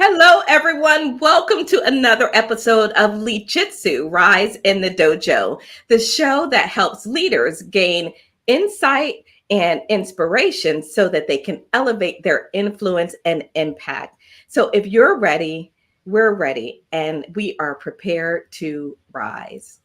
Hello, everyone. Welcome to another episode of LEADJITSU Rise in the Dojo, the show that helps leaders gain insight and inspiration so that they can elevate their influence and impact. So if you're ready, we're ready, and we are prepared to rise.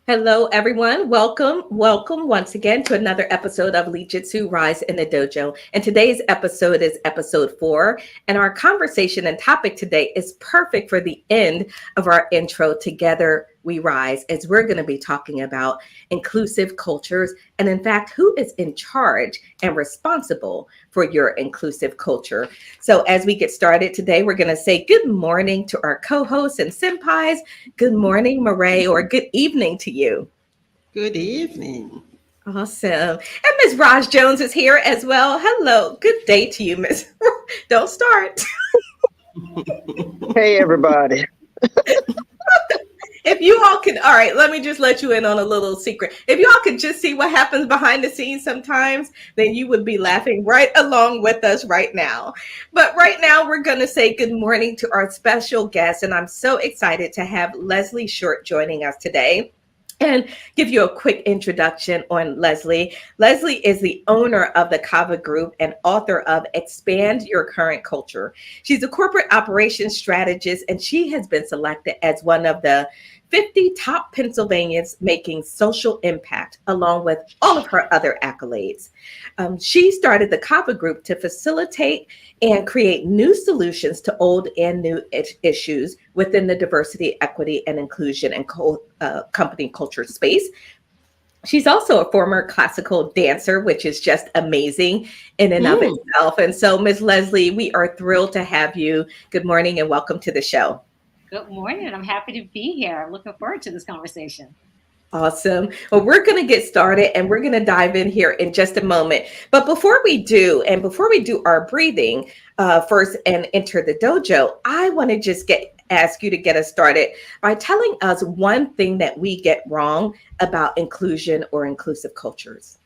Hello, everyone. Welcome once again to another episode of LEADJITSU Rise in the Dojo. And today's episode is episode 4. And our conversation and topic today is perfect for the end of our intro, Together We Rise, as we're going to be talking about inclusive cultures. And in fact, who is in charge and responsible for your inclusive culture? So as we get started today, we're going to say good morning to our co-hosts and senpais. Good morning, Marae, or good evening to you. Good evening. Awesome. And Ms. Raj Jones is here as well. Hello. Good day to you, Ms. Don't start. Hey, everybody. If you all could, all right, let me just let you in on a little secret. If you all could just see what happens behind the scenes sometimes, then you would be laughing right along with us right now. But right now, we're going to say good morning to our special guest. And I'm so excited to have Leslie Short joining us today. And give you a quick introduction on Leslie. Leslie is the owner of the Cavu Group and author of Expand Your Current Culture. She's a corporate operations strategist, and she has been selected as one of the 50 top Pennsylvanians making social impact, along with all of her other accolades. She started the Cavu Group to facilitate and create new solutions to old and new issues within the diversity, equity, and inclusion and company culture space. She's also a former classical dancer, which is just amazing in and of itself. And so, Ms. Leslie, we are thrilled to have you. Good morning and welcome to the show. Good morning. I'm happy to be here. I'm looking forward to this conversation. Awesome. Well, we're going to get started and we're going to dive in here in just a moment. But before we do our breathing first and enter the dojo, I want to just ask you to get us started by telling us one thing that we get wrong about inclusion or inclusive cultures.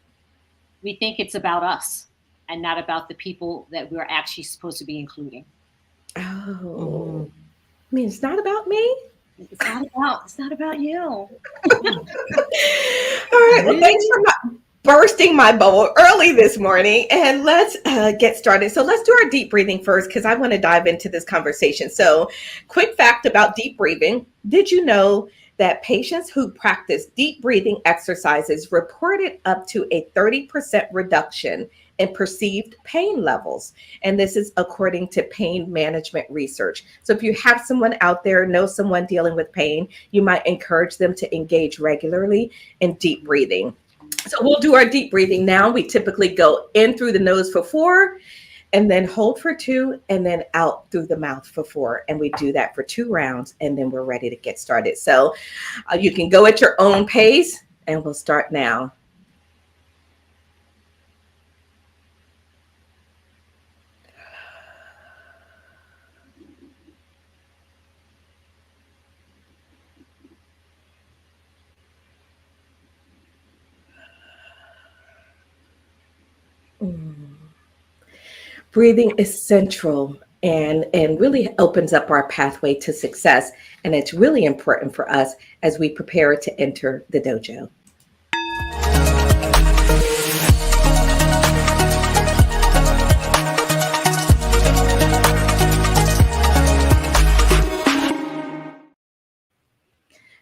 We think it's about us and not about the people that we're actually supposed to be including. Oh, I mean, it's not about me. It's not about you. All right. Well, thanks for bursting my bubble early this morning. And let's get started. So let's do our deep breathing first, because I want to dive into this conversation. So quick fact about deep breathing. Did you know that patients who practice deep breathing exercises reported up to a 30% reduction in perceived pain levels? And this is according to pain management research. So if you have someone out there, know someone dealing with pain, you might encourage them to engage regularly in deep breathing. So we'll do our deep breathing now. We typically go in through the nose for 4, and then hold for 2, and then out through the mouth for 4. And we do that for 2 rounds, and then we're ready to get started. So you can go at your own pace, and we'll start now. Breathing is central and really opens up our pathway to success. And it's really important for us as we prepare to enter the dojo.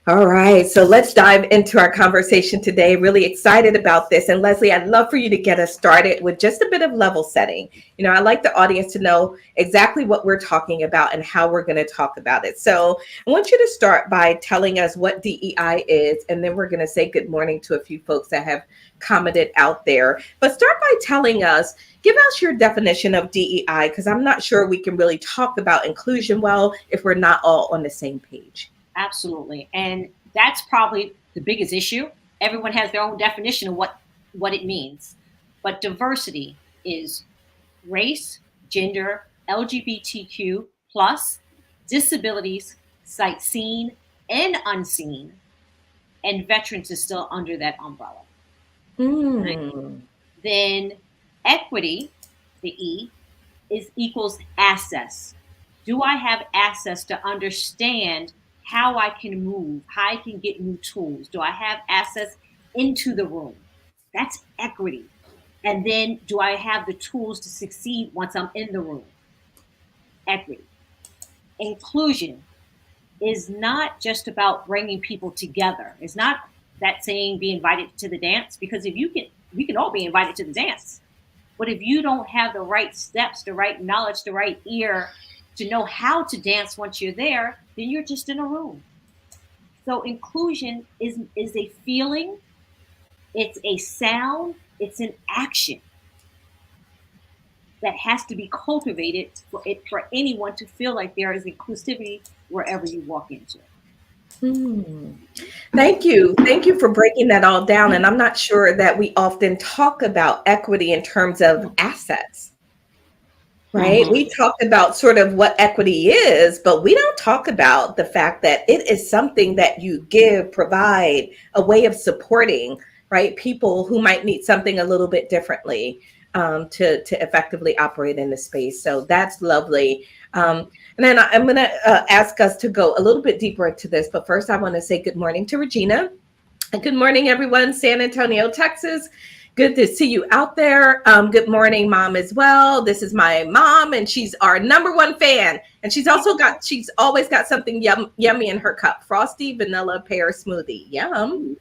All right, so let's dive into our conversation today. Really excited about this. And Leslie, I'd love for you to get us started with just a bit of level setting. I like the audience to know exactly what we're talking about and how we're going to talk about it. So I want you to start by telling us what DEI is, and then we're going to say good morning to a few folks that have commented out there. But start by telling us, give us your definition of DEI, because I'm not sure we can really talk about inclusion well if we're not all on the same page. Absolutely. And that's probably the biggest issue. Everyone has their own definition of what it means. But diversity is race, gender, LGBTQ plus, disabilities, sight seen and unseen, and veterans is still under that umbrella. Mm. Then equity, the E, is equals access. Do I have access to understand how I can move, how I can get new tools? Do I have access into the room? That's equity. And then do I have the tools to succeed once I'm in the room? Equity. Inclusion is not just about bringing people together. It's not that saying be invited to the dance, because if we can all be invited to the dance. But if you don't have the right steps, the right knowledge, the right ear to know how to dance once you're there, then you're just in a room. So inclusion is a feeling, it's a sound, it's an action that has to be cultivated for anyone to feel like there is inclusivity wherever you walk into. Thank you. Thank you for breaking that all down. And I'm not sure that we often talk about equity in terms of assets, right? We talk about sort of what equity is, but we don't talk about the fact that it is something that you give, provide, a way of supporting, right? People who might need something a little bit differently to effectively operate in the space. So that's lovely. And then I'm going to ask us to go a little bit deeper into this. But first, I want to say good morning to Regina. And good morning, everyone, San Antonio, Texas. Good to see you out there. Good morning, Mom, as well. This is my mom, and she's our #1 fan. And she's always got something yummy in her cup. Frosty vanilla pear smoothie. Yum.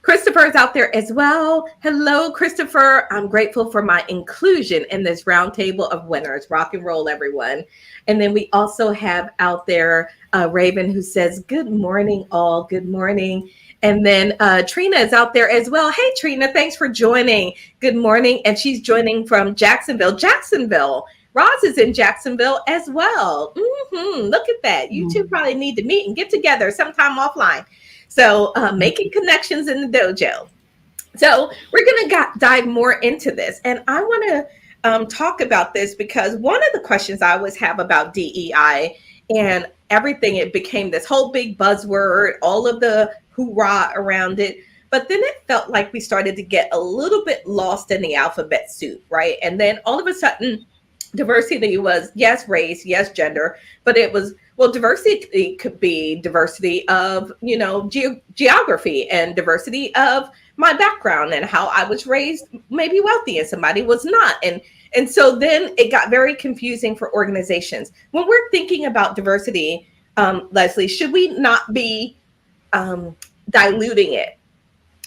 Christopher's out there as well. Hello, Christopher. I'm grateful for my inclusion in this roundtable of winners. Rock and roll, everyone. And then we also have out there Raven, who says, good morning, all. Good morning. And then Trina is out there as well. Hey, Trina, thanks for joining. Good morning. And she's joining from Jacksonville. Roz is in Jacksonville as well. Look at that. You two probably need to meet and get together sometime offline. So making connections in the dojo. So we're going to dive more into this. And I want to talk about this because one of the questions I always have about DEI and everything, it became this whole big buzzword, all of the hoorah around it. But then it felt like we started to get a little bit lost in the alphabet soup, right? And then all of a sudden, diversity was, yes, race, yes, gender, but it was, well, diversity could be diversity of, geography and diversity of my background and how I was raised, maybe wealthy and somebody was not. And so then it got very confusing for organizations. When we're thinking about diversity, Leslie, should we not be diluting it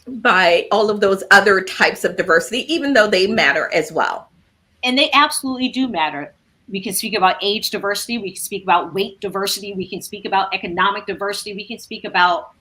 by all of those other types of diversity, even though they matter as well? And they absolutely do matter. We can speak about age diversity. We can speak about weight diversity. We can speak about economic diversity. We can speak about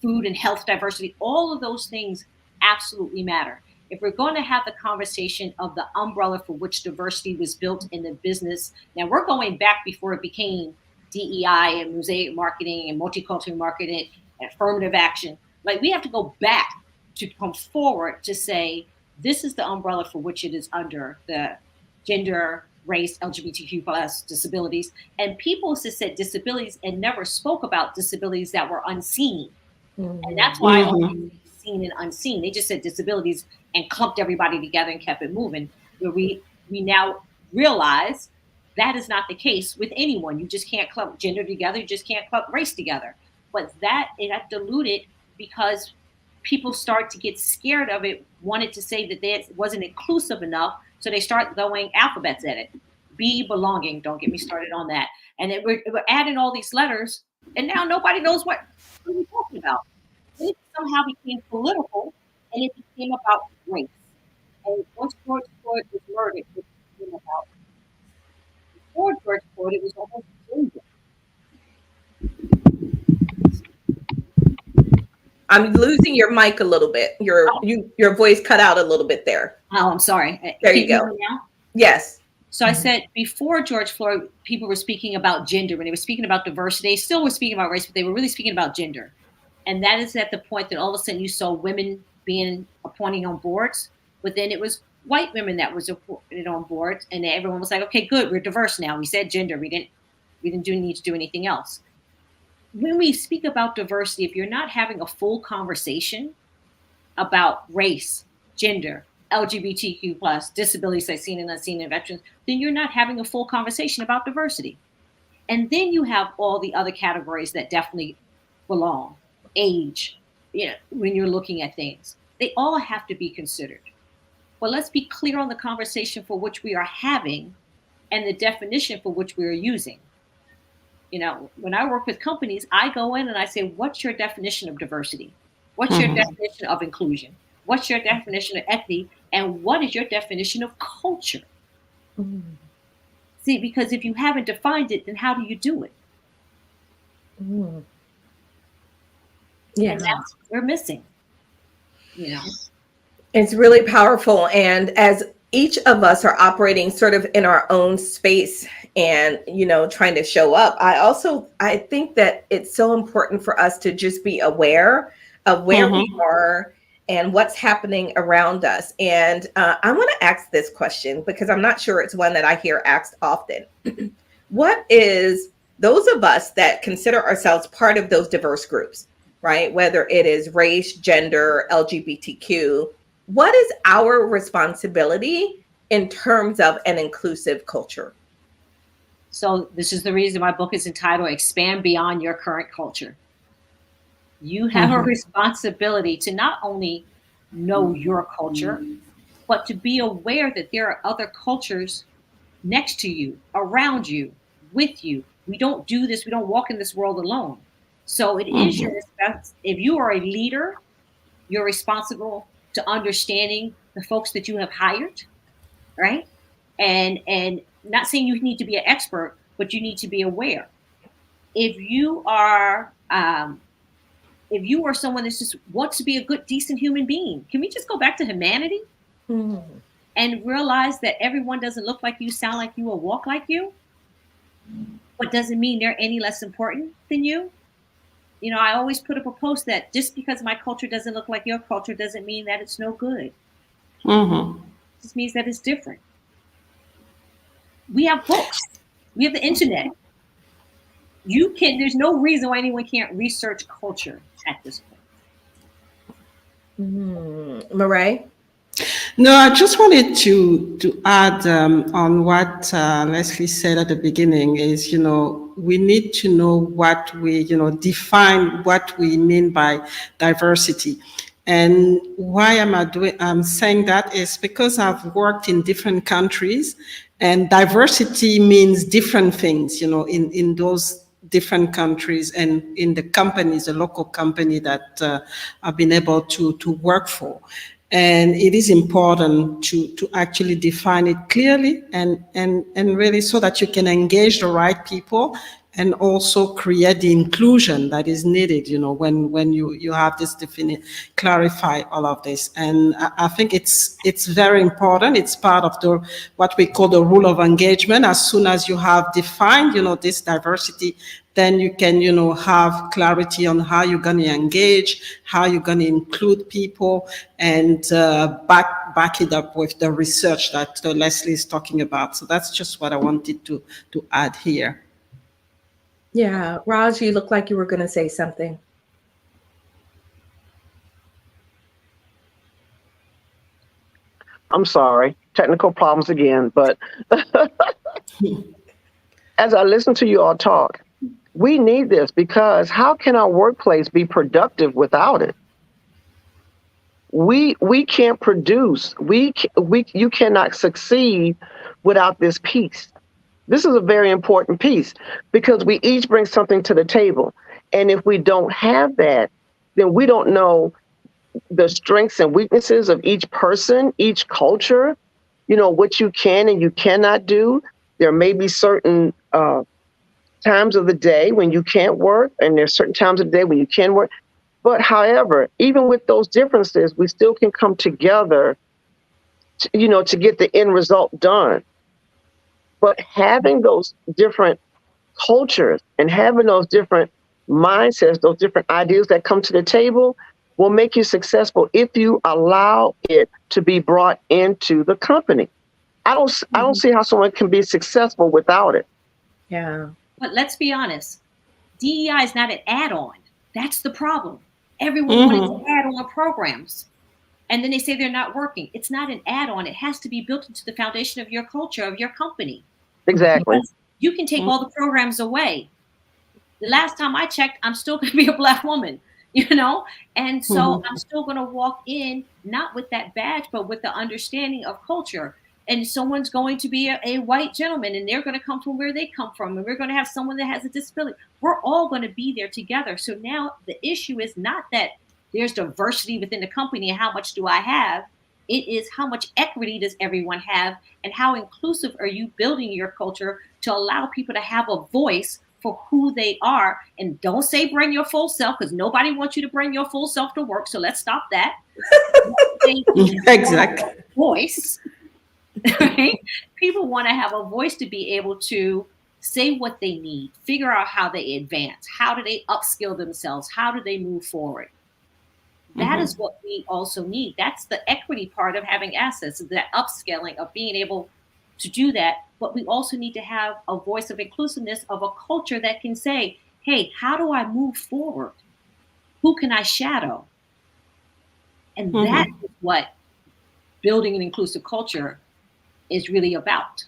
food and health diversity. All of those things absolutely matter. If we're going to have the conversation of the umbrella for which diversity was built in the business, now we're going back before it became DEI and mosaic marketing and multicultural marketing and affirmative action. Like, we have to go back to come forward to say, this is the umbrella for which it is under: the gender, race, LGBTQ plus, disabilities. And people just said disabilities and never spoke about disabilities that were unseen. And that's why only seen and unseen. They just said disabilities and clumped everybody together and kept it moving. Where we now realize that is not the case with anyone. You just can't clump gender together. You just can't clump race together. But it got diluted because people start to get scared of it, wanted to say that it wasn't inclusive enough. So they start throwing alphabets at it. Be belonging. Don't get me started on that. And then we're adding all these letters, And now nobody knows what we're talking about. Then it somehow became political, and it became about race. And once George Floyd was murdered, it became about, before George Floyd, it was almost gender. I'm losing your mic a little bit. Your voice cut out a little bit there. Oh, I'm sorry. There Can you go. hear me now? Yes. So I said before George Floyd, people were speaking about gender. When they were speaking about diversity, they still were speaking about race, but they were really speaking about gender. And that is at the point that all of a sudden you saw women being appointing on boards, but then it was white women that was appointed on boards, and everyone was like, okay, good, we're diverse now. We said gender. We didn't need to do anything else. When we speak about diversity, if you're not having a full conversation about race, gender, LGBTQ plus, disabilities like seen and unseen, and veterans, then you're not having a full conversation about diversity. And then you have all the other categories that definitely belong. Age, when you're looking at things, they all have to be considered. But let's be clear on the conversation for which we are having and the definition for which we are using. When I work with companies, I go in and I say, what's your definition of diversity? What's your definition of inclusion? What's your definition of equity? And what is your definition of culture? See, because if you haven't defined it, then how do you do it? Yeah. And that's what we're missing. It's really powerful. And as each of us are operating sort of in our own space and, trying to show up, I think that it's so important for us to just be aware of where we are and what's happening around us. And I want to ask this question because I'm not sure it's one that I hear asked often. What is those of us that consider ourselves part of those diverse groups, right? Whether it is race, gender, LGBTQ, what is our responsibility in terms of an inclusive culture? So this is the reason my book is entitled Expand Beyond Your Current Culture. You have a responsibility to not only know your culture, but to be aware that there are other cultures next to you, around you, with you. We don't do this. We don't walk in this world alone. So it is your responsibility. If you are a leader, you're responsible to understanding the folks that you have hired, right? And not saying you need to be an expert, but you need to be aware. If you are someone that just wants to be a good, decent human being, can we just go back to humanity and realize that everyone doesn't look like you, sound like you, or walk like you? But doesn't mean they're any less important than you. I always put up a post that just because my culture doesn't look like your culture doesn't mean that it's no good. It just means that it's different. We have books. We have the internet. There's no reason why anyone can't research culture at this point. Marae? No, I just wanted to add on what Leslie said at the beginning is, we need to know what we, define what we mean by diversity. And why I'm saying that is because I've worked in different countries, and diversity means different things, in those different countries and in the companies, the local company that I've been able to work for. And it is important to actually define it clearly and really so that you can engage the right people and also create the inclusion that is needed, when you have this clarify all of this. And I think it's very important. It's part of what we call the rule of engagement. As soon as you have defined, this diversity, then you can, have clarity on how you're going to engage, how you're going to include people, and back it up with the research that Leslie is talking about. So that's just what I wanted to add here. Yeah, Raj, you look like you were going to say something. I'm sorry, technical problems again, but as I listen to you all talk, we need this because how can our workplace be productive without it? We can't produce. You cannot succeed without this piece. This is a very important piece because we each bring something to the table. And if we don't have that, then we don't know the strengths and weaknesses of each person, each culture, what you can and you cannot do. There may be certain times of the day when you can't work, and there's certain times of the day when you can work. But however, even with those differences, we still can come together, to get the end result done. But having those different cultures and having those different mindsets, those different ideas that come to the table will make you successful if you allow it to be brought into the company. I don't see how someone can be successful without it. Yeah. But let's be honest, DEI is not an add-on. That's the problem. Everyone wants to add on programs. And then they say they're not working. It's not an add-on. It has to be built into the foundation of your culture, of your company. Exactly. Because you can take all the programs away. The last time I checked, I'm still going to be a Black woman, And so I'm still going to walk in, not with that badge, but with the understanding of culture. And someone's going to be a white gentleman, and they're going to come from where they come from. And we're going to have someone that has a disability. We're all going to be there together. So now the issue is not that there's diversity within the company and how much do I have. It is how much equity does everyone have, and how inclusive are you building your culture to allow people to have a voice for who they are. And don't say bring your full self, because nobody wants you to bring your full self to work. So let's stop that. Exactly. Voice. Right? People want to have a voice to be able to say what they need, figure out how they advance, how do they upskill themselves, how do they move forward. That is what we also need. That's the equity part of having assets, that upscaling of being able to do that. But we also need to have a voice of inclusiveness, of a culture that can say, hey, how do I move forward? Who can I shadow? And that is what building an inclusive culture is really about.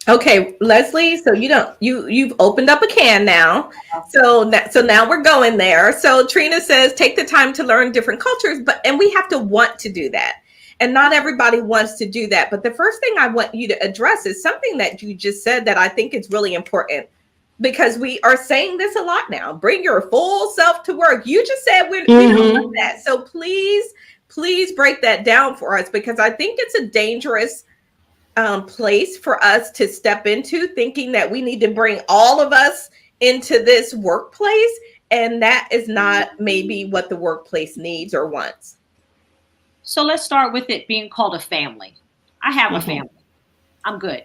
Okay, Leslie, so you've opened up a can now. So now we're going there. So Trina says, take the time to learn different cultures, and we have to want to do that. And not everybody wants to do that. But the first thing I want you to address is something that you just said that I think is really important, because we are saying this a lot now. Bring your full self to work. You just said we don't want that. So please break that down for us, because I think it's a dangerous place for us to step into, thinking that we need to bring all of us into this workplace. And that is not maybe what the workplace needs or wants. So let's start with it being called a family. I have a family. I'm good.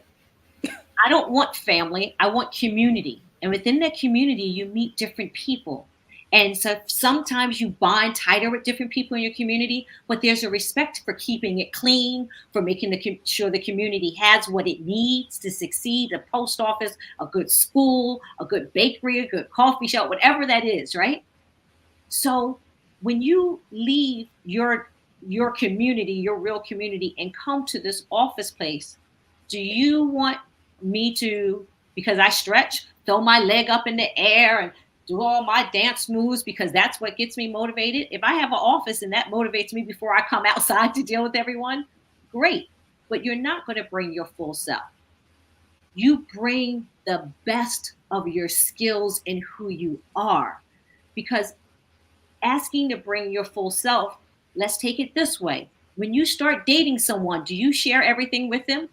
I don't want family. I want community. And within that community, you meet different people. And so sometimes you bond tighter with different people in your community, but there's a respect for keeping it clean, for making sure the community has what it needs to succeed, a post office, a good school, a good bakery, a good coffee shop, whatever that is, right? So when you leave your community, your real community, and come to this office place, do you want me to, because I stretch, throw my leg up in the air and do all my dance moves because that's what gets me motivated? If I have an office and that motivates me before I come outside to deal with everyone, great. But you're not going to bring your full self. You bring the best of your skills and who you are. Because asking to bring your full self, let's take it this way. When you start dating someone, do you share everything with them?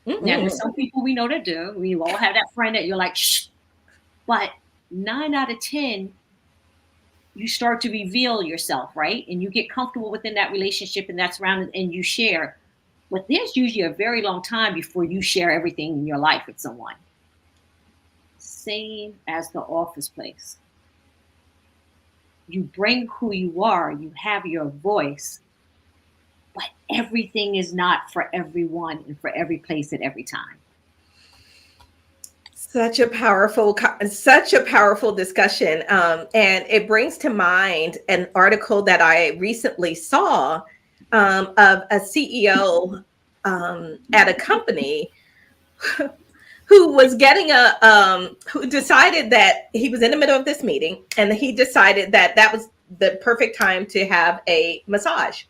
Now, there's some people we know that do. We all have that friend that you're like, shh. But 9 out of 10, you start to reveal yourself, right? And you get comfortable within that relationship, and that's around, and you share. But there's usually a very long time before you share everything in your life with someone. Same as the office place. You bring who you are, you have your voice, but everything is not for everyone and for every place at every time. Such a powerful discussion. And it brings to mind an article that I recently saw of a CEO at a company who was getting who decided that he was in the middle of this meeting, and he decided that that was the perfect time to have a massage.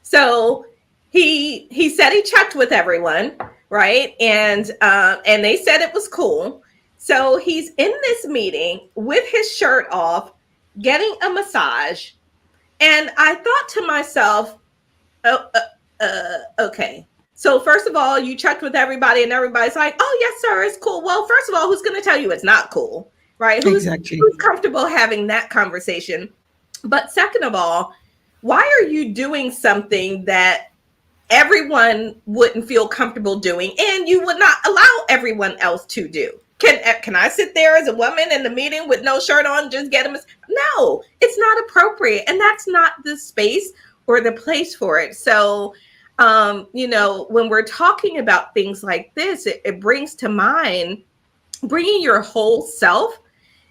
So he said he checked with everyone, right? And they said it was cool. So he's in this meeting with his shirt off, getting a massage. And I thought to myself, oh, okay. So first of all, you checked with everybody and everybody's like, oh, yes, sir, it's cool. Well, first of all, who's going to tell you it's not cool, right? Exactly. Who's comfortable having that conversation? But second of all, why are you doing something that everyone wouldn't feel comfortable doing and you would not allow everyone else to do? Can I sit there as a woman in the meeting with no shirt on, just get them? No, it's not appropriate. And that's not the space or the place for it. So, when we're talking about things like this, it brings to mind bringing your whole self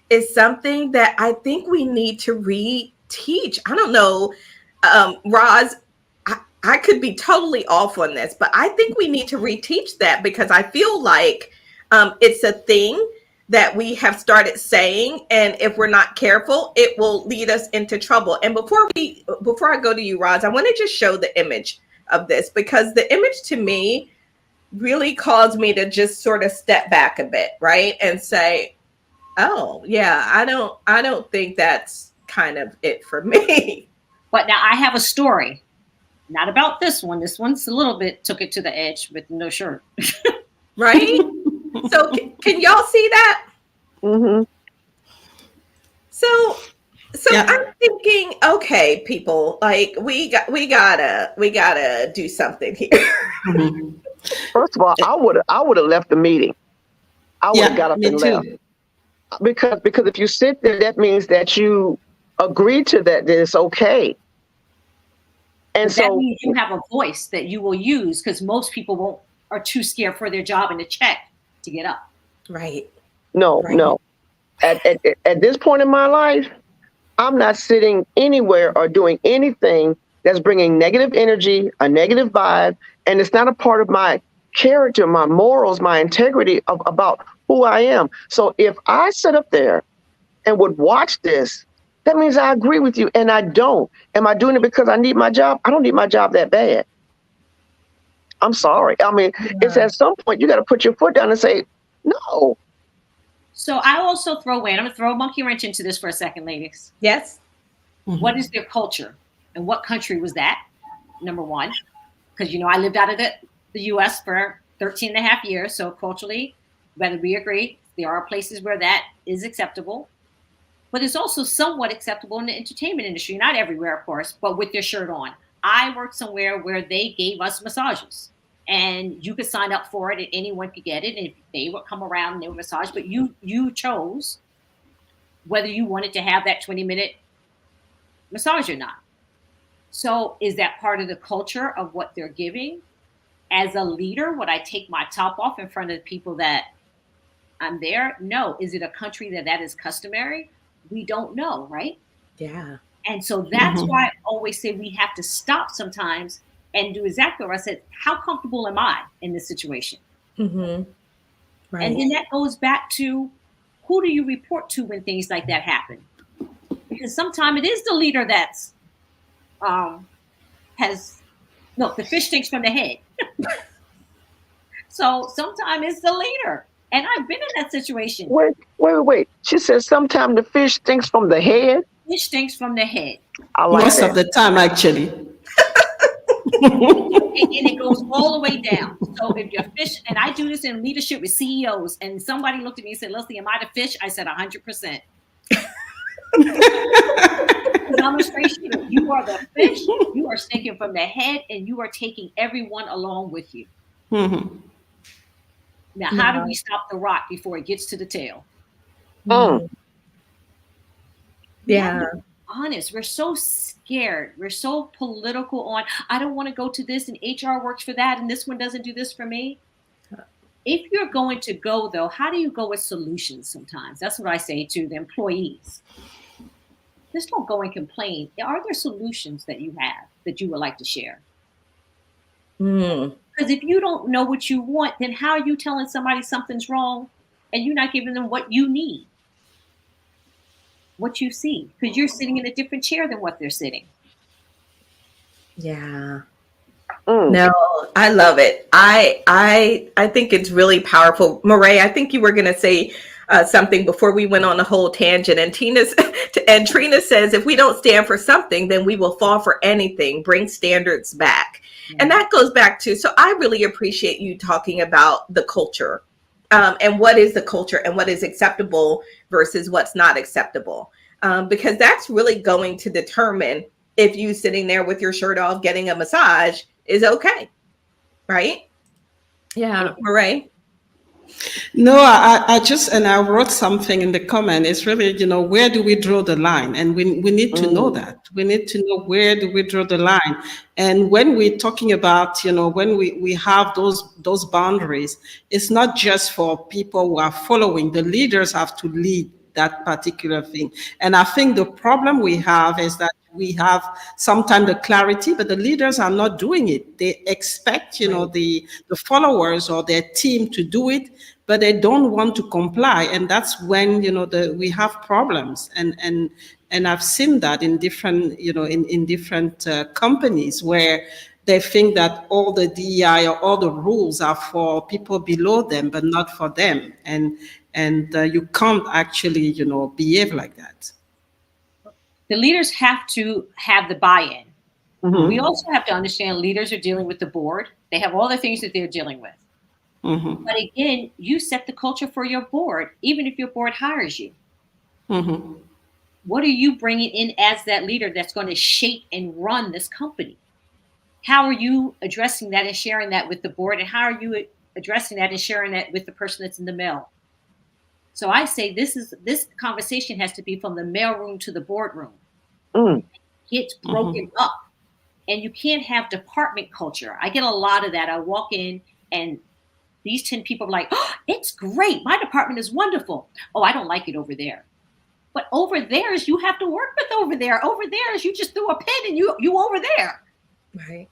is something that I think we need to reteach. I don't know, Roz, I could be totally off on this, but I think we need to reteach that because I feel like it's a thing that we have started saying, and if we're not careful, it will lead us into trouble. And before I go to you, Roz, I want to just show the image of this because the image to me really caused me to just sort of step back a bit, right? And say, oh yeah, I don't think that's kind of it for me. But now I have a story, not about this one. This one's a little bit took it to the edge with no shirt. Right? So can y'all see that? Mm-hmm. So Yeah. I'm thinking, okay, people, like we gotta do something here. Mhm. First of all, I would have left the meeting. I would have got up me and too. left. Because if you sit there, that means that you agree to that it's okay. And That so means you have a voice that you will use because most people are too scared for their job and to check to get up. Right. no. At this point in my life, I'm not sitting anywhere or doing anything that's bringing negative energy, a negative vibe, and it's not a part of my character, my morals, my integrity about who I am. So if I sit up there and would watch this, that means I agree with you, and I don't. Am I doing it because I need my job? I don't need my job that bad. I'm sorry. I mean, it's at some point you got to put your foot down and say, no. So I also I'm going to throw a monkey wrench into this for a second, ladies. Yes. Mhm. What is their culture? And what country was that? Number one, because, I lived out of the U.S. for 13 and a half years. So culturally, whether we agree, there are places where that is acceptable. But it's also somewhat acceptable in the entertainment industry. Not everywhere, of course, but with their shirt on. I worked somewhere where they gave us massages. And you could sign up for it and anyone could get it. And if they would come around and they would massage, but you chose whether you wanted to have that 20-minute massage or not. So is that part of the culture of what they're giving? As a leader, would I take my top off in front of the people that I'm there? No. Is it a country that is customary? We don't know, right? Yeah. And so that's why I always say we have to stop sometimes and do exactly what I said. How comfortable am I in this situation? Mm-hmm. Right. And then that goes back to who do you report to when things like that happen? Because sometimes it is the leader that's the fish stinks from the head. So sometimes it's the leader. And I've been in that situation. Wait. She says sometimes the fish stinks from the head. Fish stinks from the head. I like Most that. of the time, actually. And it goes all the way down. So if you're fish, and I do this in leadership with CEOs, and somebody looked at me and said, Leslie, am I the fish? I said 100%. Because I'm a straight shooter. You are the fish, you are stinking from the head, and you are taking everyone along with you. Mhm. Now, how do we stop the rock before it gets to the tail? Yeah. Honest, we're so scared. We're so political on, I don't want to go to this, and HR works for that, and this one doesn't do this for me. If you're going to go, though, how do you go with solutions sometimes? That's what I say to the employees. Just don't go and complain. Are there solutions that you have that you would like to share? Because if you don't know what you want, then how are you telling somebody something's wrong and you're not giving them what you need? What you see, because you're sitting in a different chair than what they're sitting. Yeah. No, I love it. I think it's really powerful. Marae, I think you were going to say something before we went on a whole tangent. And Trina says, if we don't stand for something, then we will fall for anything. Bring standards back. And that goes back to, so I really appreciate you talking about the culture, and what is the culture and what is acceptable versus what's not acceptable. Because that's really going to determine if you sitting there with your shirt off getting a massage is okay. Right? Yeah. Murray? No, I wrote something in the comment. It's really, where do we draw the line? And we need to know that. We need to know where do we draw the line. And when we're talking about, when we have those boundaries, it's not just for people who are following. The leaders have to lead that particular thing. And I think the problem we have is that we have sometimes the clarity, but the leaders are not doing it. They expect, the followers or their team to do it, but they don't want to comply. And that's when, we have problems. And I've seen that in different, in different companies where they think that all the DEI or all the rules are for people below them, but not for them. And you can't actually, behave like that. The leaders have to have the buy-in. We also have to understand leaders are dealing with the board. They have all the things that they're dealing with. But again, you set the culture for your board, even if your board hires you. What are you bringing in as that leader that's going to shape and run this company? How are you addressing that and sharing that with the board? And how are you addressing that and sharing that with the person that's in the mail? So I say this conversation has to be from the mailroom to the boardroom. It's broken up. And you can't have department culture. I get a lot of that. I walk in and these 10 people are like, oh, it's great. My department is wonderful. Oh, I don't like it over there. But over there is you have to work with over there. Over there is you just threw a pin and you over there. Right.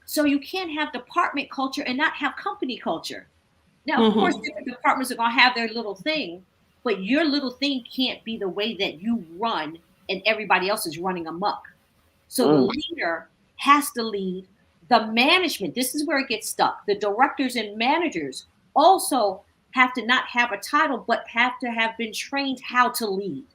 So you can't have department culture and not have company culture. Now, of course, different departments are going to have their little thing, but your little thing can't be the way that you run and everybody else is running amok. So the leader has to lead. The management, this is where it gets stuck. The directors and managers also have to not have a title, but have to have been trained how to lead.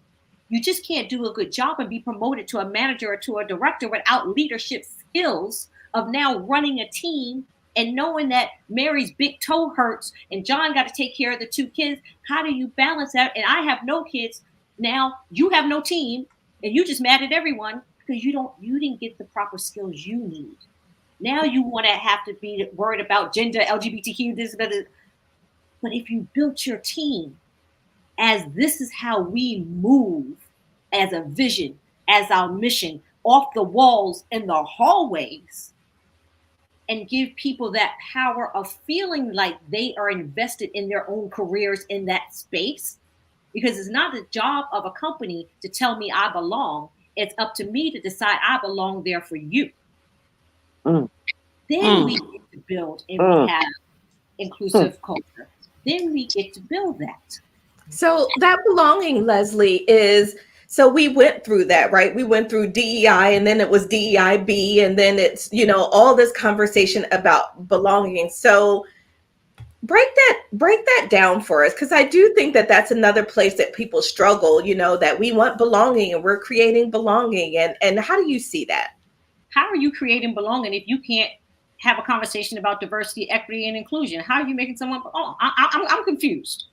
You just can't do a good job and be promoted to a manager or to a director without leadership skills of now running a team and knowing that Mary's big toe hurts and John got to take care of the 2 kids. How do you balance that? And I have no kids. Now you have no team and you just mad at everyone because you didn't get the proper skills you need. Now you want to have to be worried about gender, LGBTQ, this, but if you built your team as this is how we move as a vision, as our mission, off the walls in the hallways, and give people that power of feeling like they are invested in their own careers in that space, because it's not the job of a company to tell me I belong. It's up to me to decide I belong there for you. Then we get to build and have inclusive culture. Then we get to build that. So that belonging, Leslie, is, so we went through that, right? We went through DEI and then it was DEIB and then it's, all this conversation about belonging. So break that down for us, because I do think that that's another place that people struggle, that we want belonging and we're creating belonging. And how do you see that? How are you creating belonging if you can't have a conversation about diversity, equity, and inclusion? How are you making someone? Oh, I'm confused.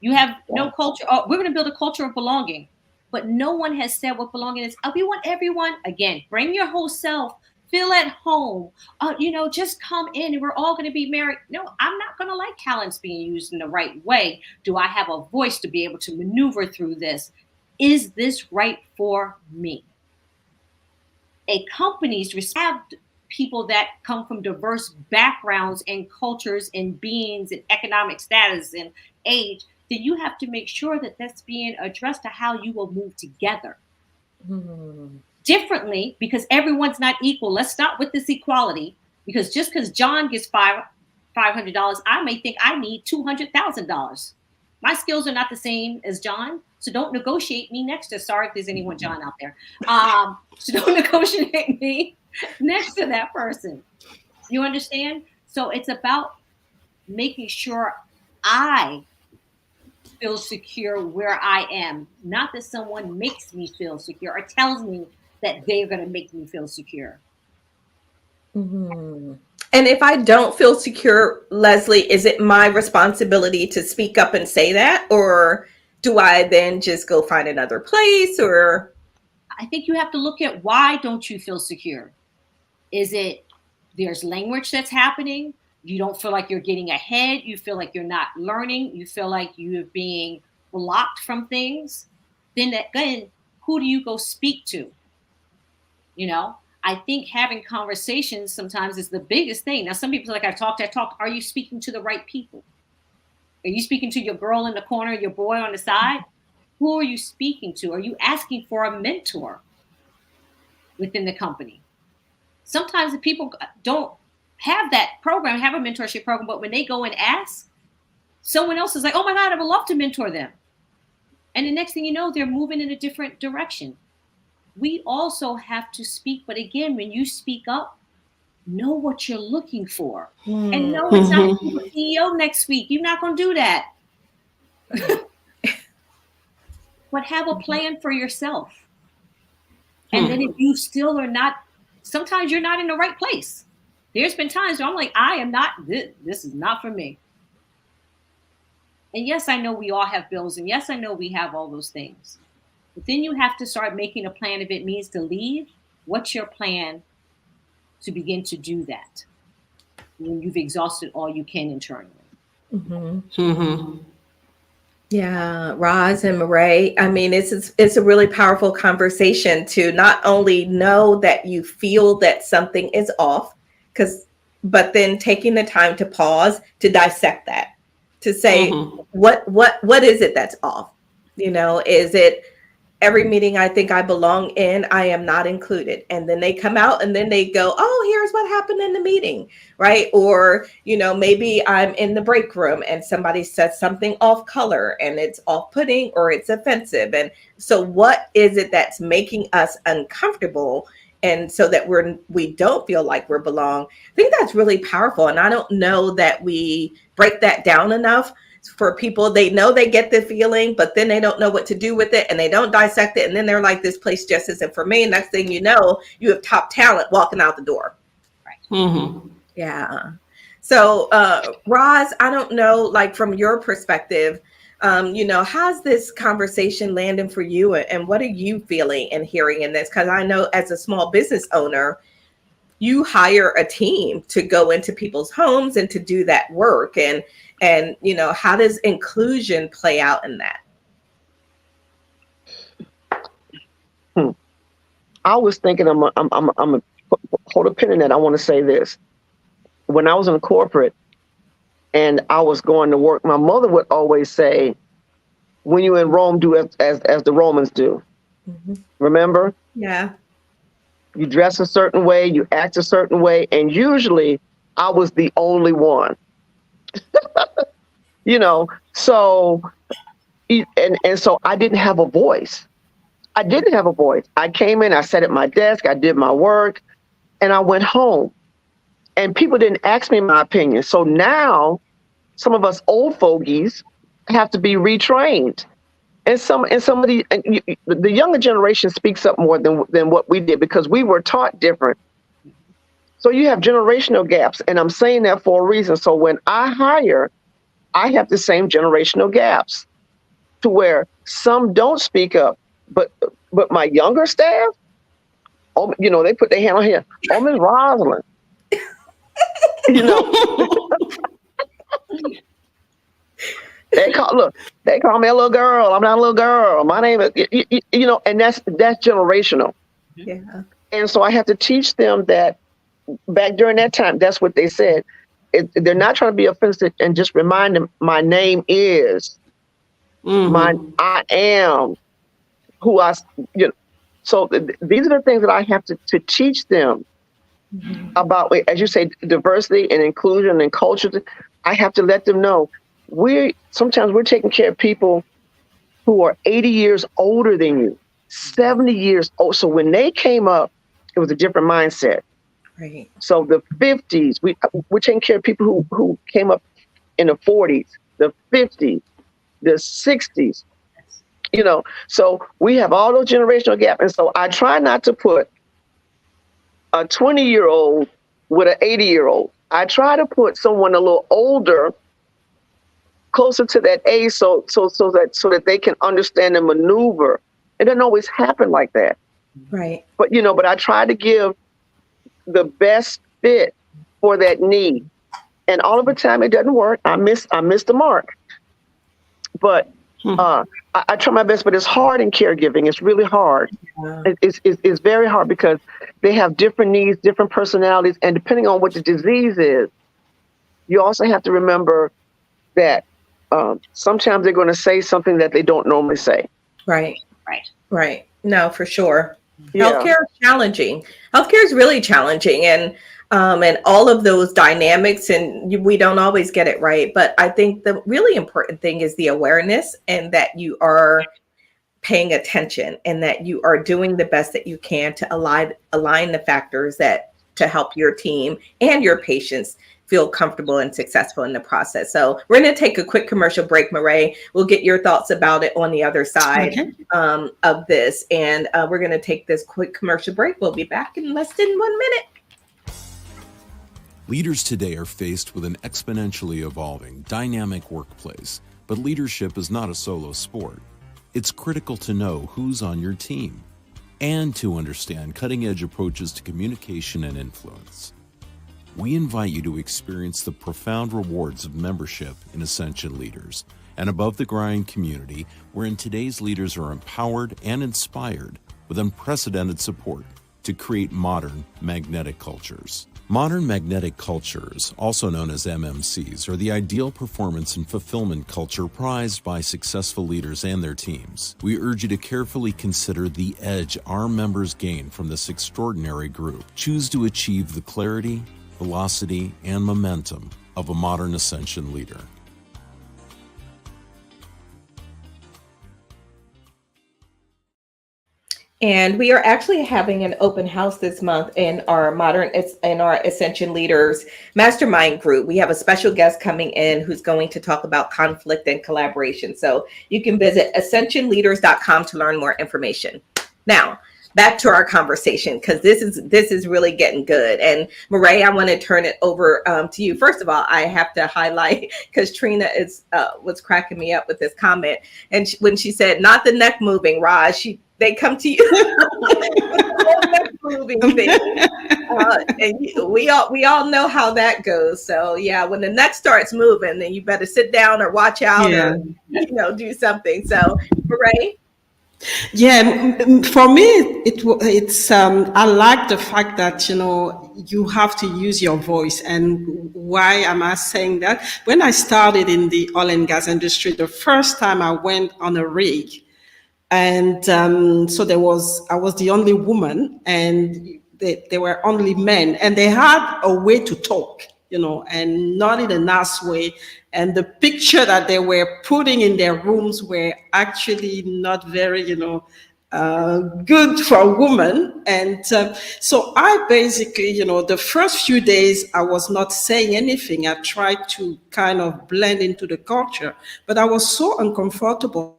You have no culture. Oh, we're going to build a culture of belonging, but no one has said what belonging is. We want everyone, again, bring your whole self, feel at home. Just come in and we're all going to be married. No, I'm not going to like talents being used in the right way. Do I have a voice to be able to maneuver through this? Is this right for me? A company's have people that come from diverse backgrounds and cultures and beings and economic status and age, then you have to make sure that that's being addressed to how you will move together differently, because everyone's not equal. Let's start with this equality, because just because John gets $500, I may think I need $200,000. My skills are not the same as John, so don't negotiate me next to. Sorry if there's anyone John out there. So don't negotiate me next to that person. You understand? So it's about making sure I feel secure where I am, not that someone makes me feel secure or tells me that they're going to make me feel secure. Mm-hmm. And if I don't feel secure, Leslie, is it my responsibility to speak up and say that? Or do I then just go find another place? Or I think you have to look at, why don't you feel secure? Is it there's language that's happening? You don't feel like you're getting ahead. You feel like you're not learning. You feel like you're being blocked from things. Then who do you go speak to? You know, I think having conversations sometimes is the biggest thing. Now, some people are like, I talked. Are you speaking to the right people? Are you speaking to your girl in the corner, your boy on the side? Who are you speaking to? Are you asking for a mentor within the company? Sometimes the people don't have that program, have a mentorship program, but when they go and ask, someone else is like, oh my God, I would love to mentor them. And the next thing you know, they're moving in a different direction. We also have to speak, but again, when you speak up, know what you're looking for. And no, it's not the CEO next week. You're not going to do that. But have a plan for yourself. And then if you still are not, sometimes you're not in the right place. There's been times where I'm like, I am not, this is not for me. And yes, I know we all have bills. And yes, I know we have all those things. But then you have to start making a plan. If it means to leave, what's your plan to begin to do that when you've exhausted all you can internally? Yeah, Roz and Marae, I mean, it's a really powerful conversation to not only know that you feel that something is off, but then taking the time to pause to dissect that, to say, what is it that's off? You know, is it every meeting I think I belong in, I am not included. And then they come out and then they go, oh, here's what happened in the meeting, right? Or, you know, maybe I'm in the break room and somebody says something off color and it's off-putting or it's offensive. And so what is it that's making us uncomfortable? And so that we don't feel like we're belong. I think that's really powerful. And I don't know that we break that down enough. For people, they know they get the feeling, but then they don't know what to do with it and they don't dissect it. And then they're like, this place just isn't for me. And next thing you know, you have top talent walking out the door. Right. Yeah. So, Roz, I don't know, like from your perspective, you know, how's this conversation landing for you and what are you feeling and hearing in this? Because I know as a small business owner, you hire a team to go into people's homes and to do that work. And you know, how does inclusion play out in that? I was thinking, I'm a hold a pin in that. I want to say this. When I was in corporate and I was going to work, my mother would always say, when you're in Rome, do as the Romans do. Remember? Yeah. You dress a certain way, you act a certain way, and usually I was the only one. You know, so and so I didn't have a voice. I came in, I sat at my desk, I did my work, and I went home. And people didn't ask me my opinion. So now some of us old fogies have to be retrained. And some of the younger generation speaks up more than what we did because we were taught different. So you have generational gaps, and I'm saying that for a reason. So when I hire, I have the same generational gaps to where some don't speak up, but my younger staff, oh, you know, they put their hand on here. Oh, Ms. Rosalind, you know, they call me a little girl. I'm not a little girl. My name is, you know, and that's generational. Yeah. And so I have to teach them that back during that time, that's what they said. They're not trying to be offensive and just remind them my name is, I am who you know. So these are the things that I have to teach them about, as you say, diversity and inclusion and culture. I have to let them know sometimes we're taking care of people who are 80 years older than you, 70 years old. So when they came up, it was a different mindset. Right. So the 50s, we're taking care of people who came up in the 40s, the 50s. the 60s, so we have all those generational gaps. And so I try not to put a 20-year-old with an 80-year-old. I try to put someone a little older, closer to that age, so that they can understand and maneuver. It doesn't always happen like that. Right. But I try to give the best fit for that need. And all of the time it doesn't work. I miss the mark. But I try my best, but it's hard in caregiving. It's really hard. Yeah. It's very hard because they have different needs, different personalities, and depending on what the disease is, you also have to remember that sometimes they're going to say something that they don't normally say. Right. No, for sure. Yeah. Healthcare is challenging. Healthcare is really challenging, and all of those dynamics, and we don't always get it right. But I think the really important thing is the awareness, and that you are paying attention, and that you are doing the best that you can to align the factors that to help your team and your patients feel comfortable and successful in the process. So we're going to take a quick commercial break, Marae. We'll get your thoughts about it on the other side of this. And we're going to take this quick commercial break. We'll be back in less than 1 minute. Leaders today are faced with an exponentially evolving, dynamic workplace, but leadership is not a solo sport. It's critical to know who's on your team and to understand cutting-edge approaches to communication and influence. We invite you to experience the profound rewards of membership in Ascension Leaders, an above-the-grind community wherein today's leaders are empowered and inspired with unprecedented support to create modern magnetic cultures. Modern magnetic cultures, also known as MMCs, are the ideal performance and fulfillment culture prized by successful leaders and their teams. We urge you to carefully consider the edge our members gain from this extraordinary group. Choose to achieve the clarity, velocity, and momentum of a modern Ascension leader. And we are actually having an open house this month in our Ascension Leaders Mastermind group. We have a special guest coming in who's going to talk about conflict and collaboration. So you can visit ascensionleaders.com to learn more information. Now, back to our conversation, because this is really getting good. And Marae, I want to turn it over to you. First of all, I have to highlight, because Trina was cracking me up with this comment, and when she said, "Not the neck moving, Raj," they come to you. Neck moving thing. And we all know how that goes. So yeah, when the neck starts moving, then you better sit down or watch out or do something. So Marae. Yeah, for me, it's I like the fact that you have to use your voice. And why am I saying that? When I started in the oil and gas industry, the first time I went on a rig, and so I was the only woman, and there were only men, and they had a way to talk, and not in a nice way. And the picture that they were putting in their rooms were actually not very, good for a woman. And so I basically, the first few days, I was not saying anything. I tried to kind of blend into the culture, but I was so uncomfortable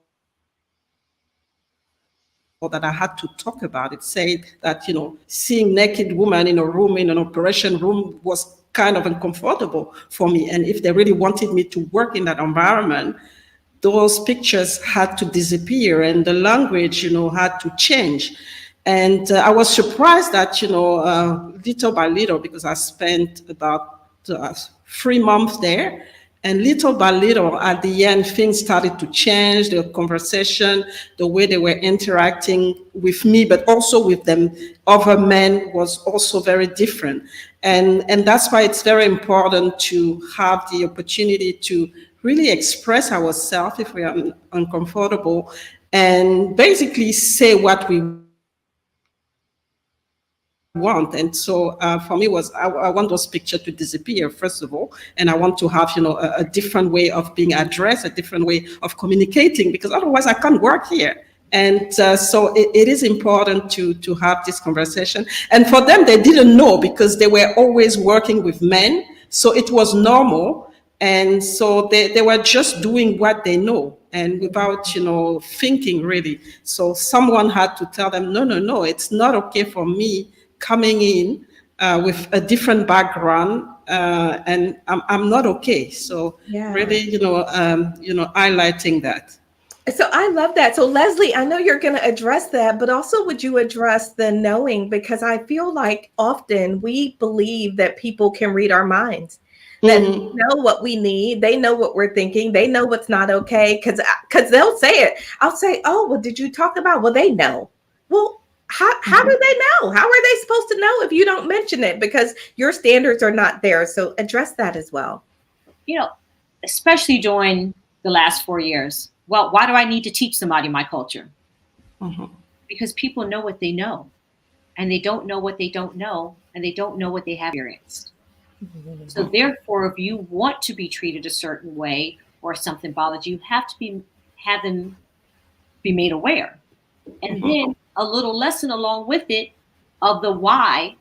that I had to talk about it, say that, seeing naked woman in a room, in an operation room, was kind of uncomfortable for me. And if they really wanted me to work in that environment, those pictures had to disappear, and the language, had to change. And I was surprised that, little by little, because I spent about 3 months there, and little by little, at the end, things started to change. The conversation, the way they were interacting with me, but also with them, other men, was also very different. And that's why it's very important to have the opportunity to really express ourselves if we are uncomfortable, and basically say what we want. And so for me I want those pictures to disappear, first of all, and I want to have a different way of being addressed, a different way of communicating, because otherwise I can't work here. And so it is important to have this conversation. And for them, they didn't know, because they were always working with men, so it was normal. And so they were just doing what they know. and without, thinking really. So someone had to tell them, no, it's not okay for me coming in with a different background, and I'm not okay. So really, highlighting that. So I love that. So Leslie, I know you're going to address that, but also would you address the knowing? Because I feel like often we believe that people can read our minds, that they know what we need, they know what we're thinking, they know what's not okay. Because they'll say it. I'll say, oh, well, did you talk about? Well, they know. Well, how do they know? How are they supposed to know if you don't mention it? Because your standards are not there. So address that as well. Especially during the last 4 years. Well, why do I need to teach somebody my culture? Because people know what they know, and they don't know what they don't know, and they don't know what they have experienced. So therefore, if you want to be treated a certain way or something bothers you, have to have them be made aware. And then a little lesson along with it of the why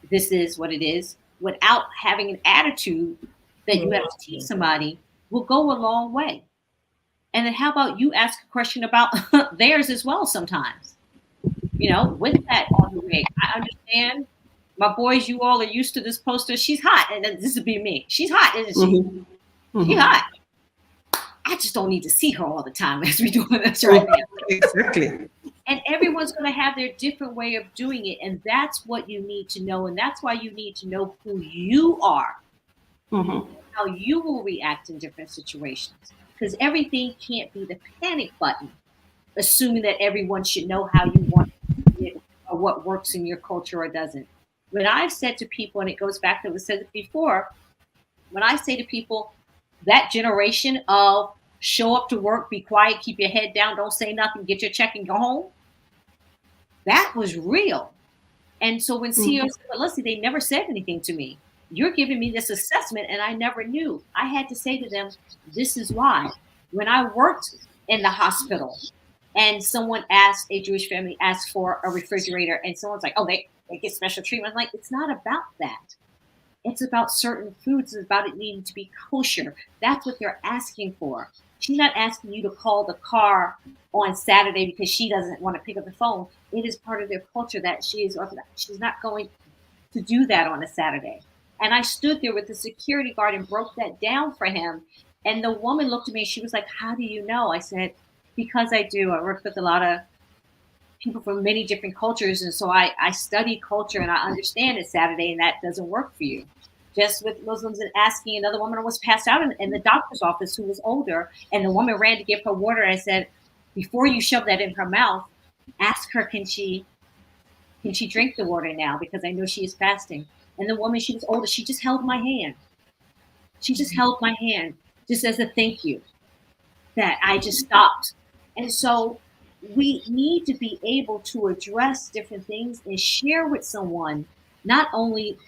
this is what it is, without having an attitude that you have to teach somebody, will go a long way. And then how about you ask a question about theirs as well sometimes? With that on the way, I understand. My boys, you all are used to this poster. She's hot. And then this would be me. She's hot, isn't she? She's hot. I just don't need to see her all the time as we're doing this right now. Exactly. And everyone's going to have their different way of doing it. And that's what you need to know. And that's why you need to know who you are, how you will react in different situations. Because everything can't be the panic button, assuming that everyone should know how you want it or what works in your culture or doesn't. When I've said to people, and it goes back to what I said before, when I say to people, that generation of show up to work, be quiet, keep your head down, don't say nothing, get your check and go home, that was real. And so when CEOs said, listen, they never said anything to me. You're giving me this assessment and I never knew. I had to say to them, this is why. When I worked in the hospital and someone a Jewish family asked for a refrigerator and someone's like, oh, they get special treatment. I'm like, it's not about that. It's about certain foods. It's about it needing to be kosher. That's what they're asking for. She's not asking you to call the car on Saturday because she doesn't want to pick up the phone. It is part of their culture that she is Orthodox. She's not going to do that on a Saturday. And I stood there with the security guard and broke that down for him. And the woman looked at me. She was like, how do you know? I said, because I do. I work with a lot of people from many different cultures. And so I study culture and I understand it's Saturday and that doesn't work for you. Just with Muslims and asking, another woman was passed out in the doctor's office who was older. And the woman ran to give her water. And I said, before you shove that in her mouth, ask her, can she drink the water now? Because I know she is fasting. And the woman, she was older. She just held my hand. She just held my hand just as a thank you that I just stopped. And so we need to be able to address different things and share with someone, not only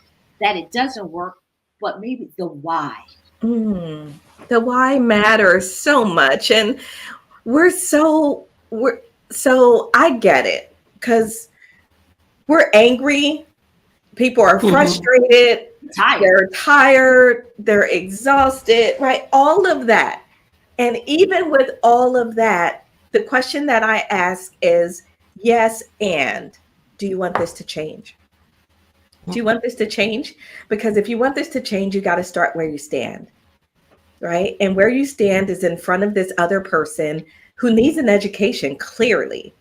that it doesn't work, but maybe the why. The why matters so much. And so I get it, because we're angry. People are frustrated, they're tired, they're exhausted, right? All of that. And even with all of that, the question that I ask is, yes, and do you want this to change? Do you want this to change? Because if you want this to change, you got to start where you stand, right? And where you stand is in front of this other person who needs an education, clearly,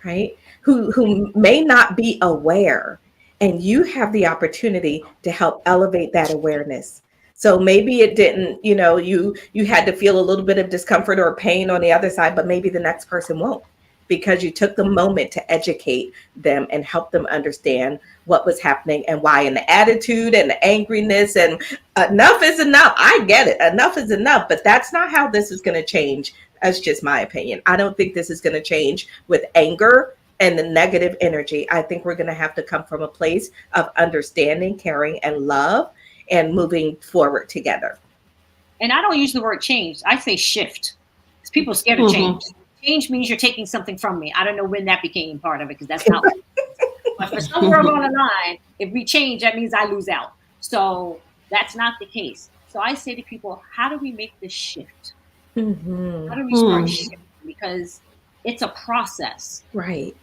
right? Who may not be aware. And you have the opportunity to help elevate that awareness. So maybe it didn't, you had to feel a little bit of discomfort or pain on the other side, but maybe the next person won't, because you took the moment to educate them and help them understand what was happening and why, and the attitude and the angriness and enough is enough. I get it. Enough is enough, but that's not how this is going to change. That's just my opinion. I don't think this is going to change with anger and the negative energy. I think we're going to have to come from a place of understanding, caring, and love, and moving forward together. And I don't use the word change. I say shift. Because people are scared of change. Change means you're taking something from me. I don't know when that became part of it, because that's not what it is. But for somewhere along the line, if we change, that means I lose out. So that's not the case. So I say to people, how do we make this shift? Mm-hmm. How do we start shifting? Because it's a process. Right.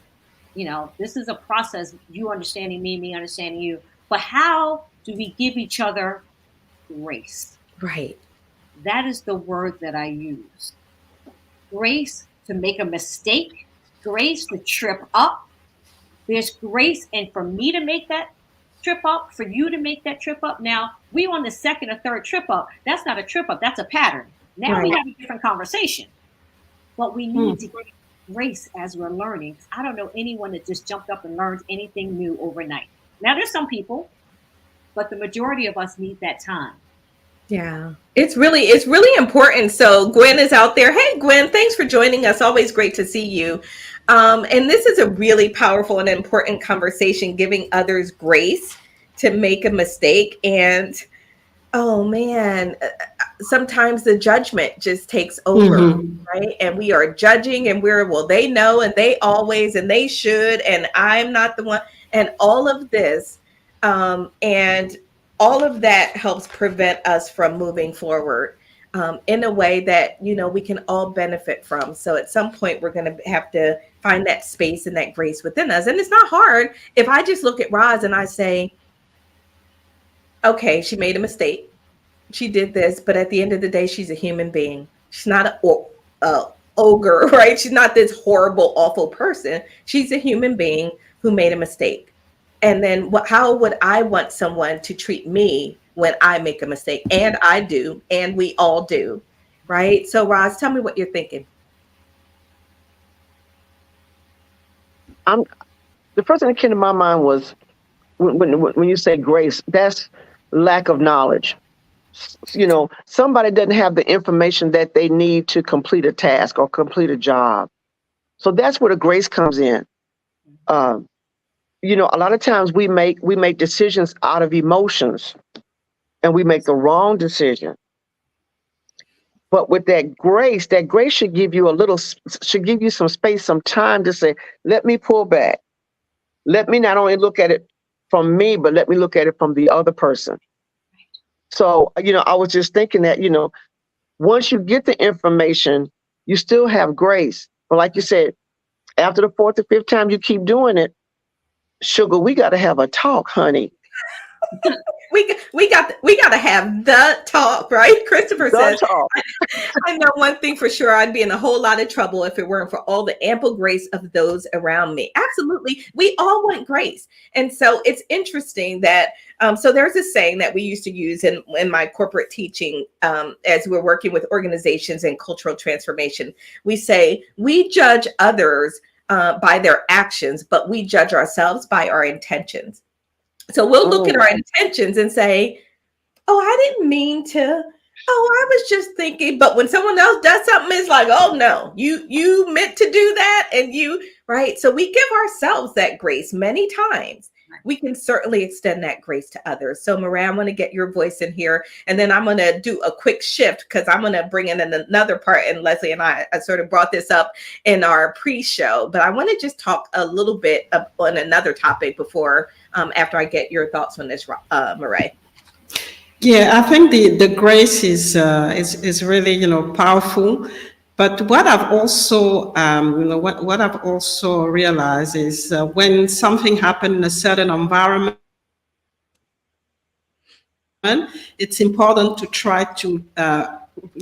This is a process, you understanding me, me understanding you. But how do we give each other grace? Right. That is the word that I use. Grace to make a mistake, grace to trip up. There's grace, and for me to make that trip up, for you to make that trip up. Now, we on the second or third trip up. That's not a trip up, that's a pattern. Now we Right. have a different conversation. But we need to get grace as we're learning. I don't know anyone that just jumped up and learned anything new overnight. Now, there's some people, but the majority of us need that time. Yeah, it's really important. So Gwen is out there. Hey, Gwen, thanks for joining us. Always great to see you. And this is a really powerful and important conversation, giving others grace to make a mistake. And oh man, sometimes the judgment just takes over, right? And we are judging, and well, they know, and they always, and they should, and I'm not the one, and all of this, and all of that helps prevent us from moving forward in a way that we can all benefit from. So at some point, we're going to have to find that space and that grace within us, and it's not hard. If I just look at Roz and I say, okay, she made a mistake. She did this, but at the end of the day, she's a human being. She's not a ogre, right? She's not this horrible, awful person. She's a human being who made a mistake. And then how would I want someone to treat me when I make a mistake? And I do, and we all do, right? So Roz, tell me what you're thinking. The first thing that came to my mind was when you say grace, that's lack of knowledge. Somebody doesn't have the information that they need to complete a task or complete a job. So that's where the grace comes in. A lot of times we make decisions out of emotions, and we make the wrong decision. But with that grace should give you some space, some time to say, let me pull back. Let me not only look at it from me, but let me look at it from the other person. So, I was just thinking that, once you get the information, you still have grace. But like you said, after the fourth or fifth time you keep doing it, sugar, we got to have a talk, honey. We got to have the talk, right? Christopher says, talk. I know one thing for sure, I'd be in a whole lot of trouble if it weren't for all the ample grace of those around me. Absolutely. We all want grace. And so it's interesting that, so there's a saying that we used to use in my corporate teaching as we're working with organizations and cultural transformation. We say, we judge others by their actions, but we judge ourselves by our intentions. So we'll look at our intentions and say, oh, I didn't mean to. Oh, I was just thinking. But when someone else does something, it's like, oh, no, you meant to do that. And right. So we give ourselves that grace many times. We can certainly extend that grace to others. So Mariah, I'm going to get your voice in here. And then I'm going to do a quick shift because I'm going to bring in another part. And Leslie and I sort of brought this up in our pre-show. But I want to just talk a little bit on another topic before, after I get your thoughts on this, Mariah. Yeah, I think the grace is really powerful. But what I've also what I've also realized is when something happened in a certain environment, it's important to try to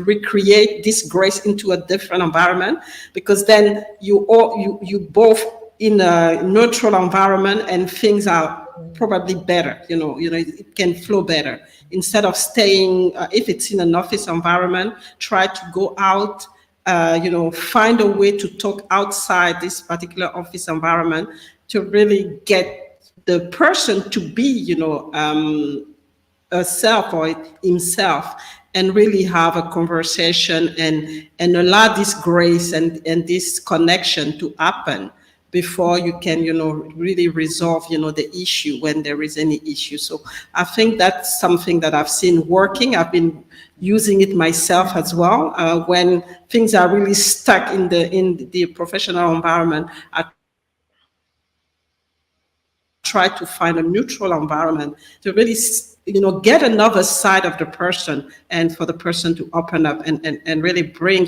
recreate this grace into a different environment, because then you both in a neutral environment and things are probably better. It can flow better instead of staying. If it's in an office environment, try to go out. Find a way to talk outside this particular office environment to really get the person to be, herself or himself, and really have a conversation and allow this grace and this connection to happen before you can, really resolve, the issue when there is any issue. So I think that's something that I've seen working. I've been using it myself as well. When things are really stuck in the professional environment, I try to find a neutral environment to really get another side of the person, and for the person to open up and really bring,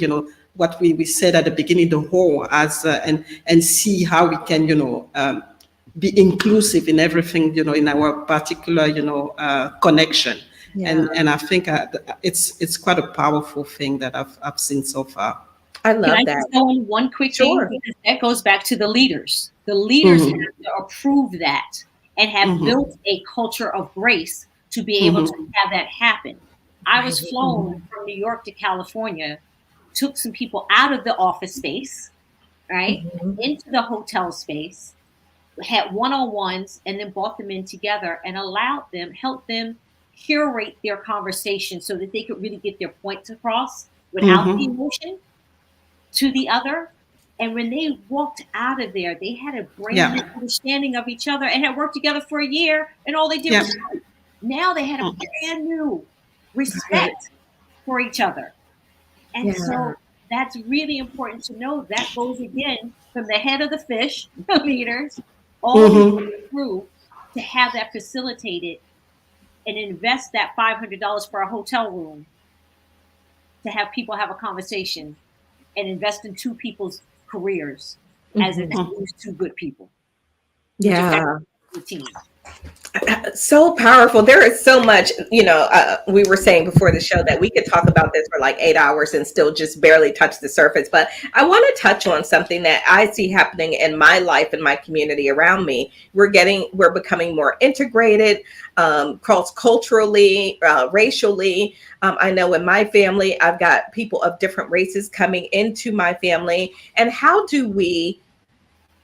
what we said at the beginning, the whole, as and see how we can, be inclusive in everything, in our particular, connection. Yeah. And I think it's quite a powerful thing that I've seen so far. I Can love I that. just go on one quick Sure. thing? Because that goes back to the leaders. The leaders have to approve that and have built a culture of grace to be able to have that happen. I was flown from New York to California, took some people out of the office space, right, into the hotel space, had one-on-ones, and then brought them in together and helped them curate their conversation so that they could really get their points across without the emotion to the other. And when they walked out of there, they had a brand new understanding of each other and had worked together for a year, and all they did was fight. Now they had a brand new respect for each other. And so that's really important to know. That goes again from the head of the fish, the leaders, all the way through, to have that facilitated and invest that $500 for a hotel room to have people have a conversation and invest in two people's careers as it is two good people. Yeah. The team. So powerful. There is so much, we were saying before the show that we could talk about this for like 8 hours and still just barely touch the surface. But I want to touch on something that I see happening in my life and my community around me. We're becoming more integrated, cross-culturally, racially. I know in my family, I've got people of different races coming into my family. And how do we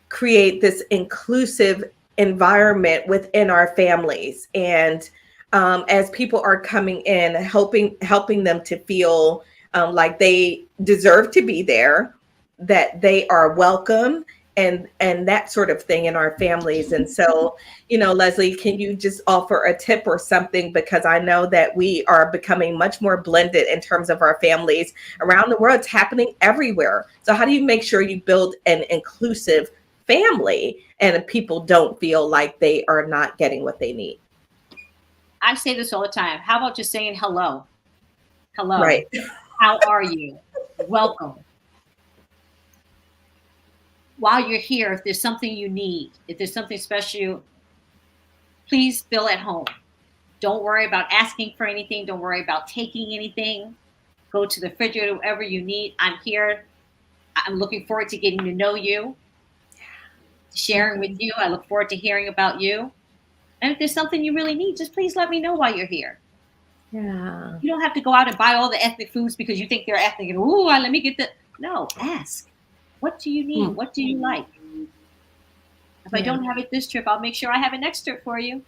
create this inclusive environment within our families, and as people are coming in, helping them to feel like they deserve to be there, that they are welcome, and that sort of thing in our families. And so, Leslie, can you just offer a tip or something, because I know that we are becoming much more blended in terms of our families around the world. It's happening everywhere. So how do you make sure you build an inclusive family and people don't feel like they are not getting what they need? I say this all the time. How about just saying hello? Hello. Right. How are you? Welcome. While you're here, if there's something you need, if there's something special, please feel at home. Don't worry about asking for anything. Don't worry about taking anything. Go to the refrigerator, whatever you need. I'm here. I'm looking forward to getting to know you, sharing with you. I look forward to hearing about you. And if there's something you really need, just please let me know while you're here. Yeah. You don't have to go out and buy all the ethnic foods because you think they're ethnic and, let me get the. No, ask. What do you need? What do you like? If I don't have it this trip, I'll make sure I have it next trip for you.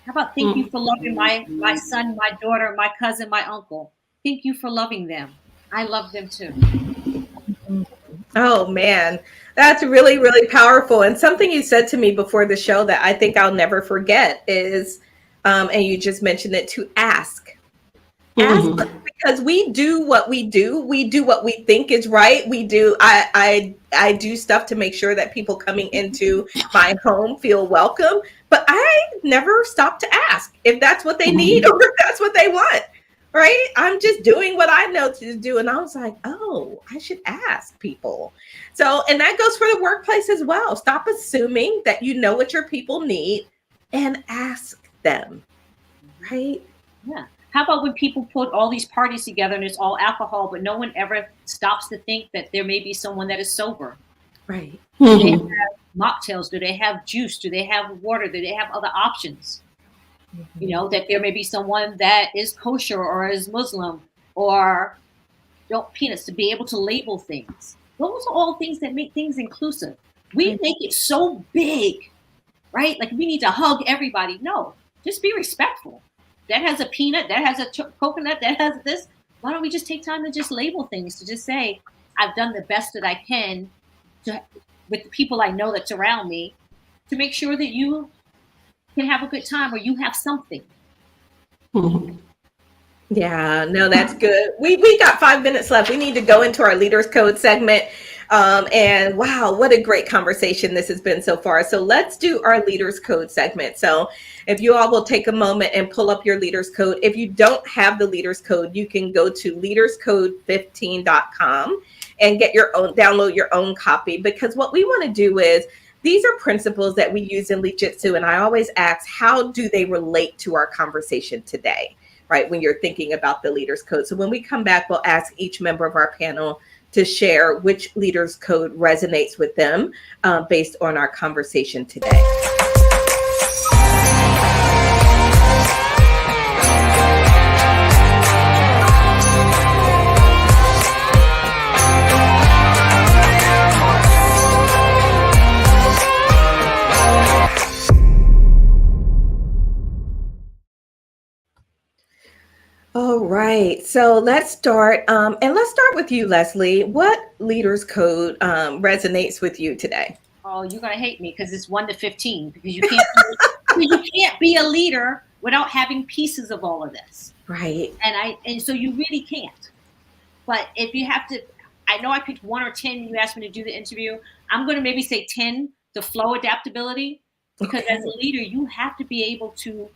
How about thank you for loving my son, my daughter, my cousin, my uncle. Thank you for loving them. I love them too. Oh man, that's really, really powerful. And something you said to me before the show that I think I'll never forget is, and you just mentioned it, to ask. Ask, because we do what we do. We do what we think is right. I do stuff to make sure that people coming into my home feel welcome, but I never stop to ask if that's what they need or if that's what they want. Right? I'm just doing what I know to do. And I was like, oh, I should ask people. So, and that goes for the workplace as well. Stop assuming that you know what your people need and ask them. Right? Yeah. How about when people put all these parties together and it's all alcohol, but no one ever stops to think that there may be someone that is sober? Right. Do they have mocktails? Do they have juice? Do they have water? Do they have other options? That there may be someone that is kosher or is Muslim or don't peanuts, to be able to label things. Those are all things that make things inclusive. We make it so big, right? Like we need to hug everybody. No, just be respectful. That has a peanut, that has a coconut, that has this. Why don't we just take time to just label things, to just say, I've done the best that I can with the people I know that surround me, to make sure that you can have a good time or you have something. Yeah, no, that's good. We got 5 minutes left. We need to go into our Leaders Code segment. And wow, what a great conversation this has been so far. So let's do our Leaders Code segment. So if you all will take a moment and pull up your Leaders Code. If you don't have the Leaders Code, you can go to leaderscode15.com and get your own, download your own copy, because what we want to do is, these are principles that we use in LEADJITSU, and I always ask, how do they relate to our conversation today, right, when you're thinking about the Leaders Code? So when we come back, we'll ask each member of our panel to share which Leaders Code resonates with them based on our conversation today. All right, so let's start, and let's start with you, Leslie. What Leaders Code resonates with you today? Oh, you're gonna hate me because it's 1 to 15, because you can't be a leader without having pieces of all of this. Right. And so you really can't. But if you have to, I know I picked 1 or 10. You asked me to do the interview. I'm going to maybe say 10, the flow adaptability, because as a leader, you have to be able to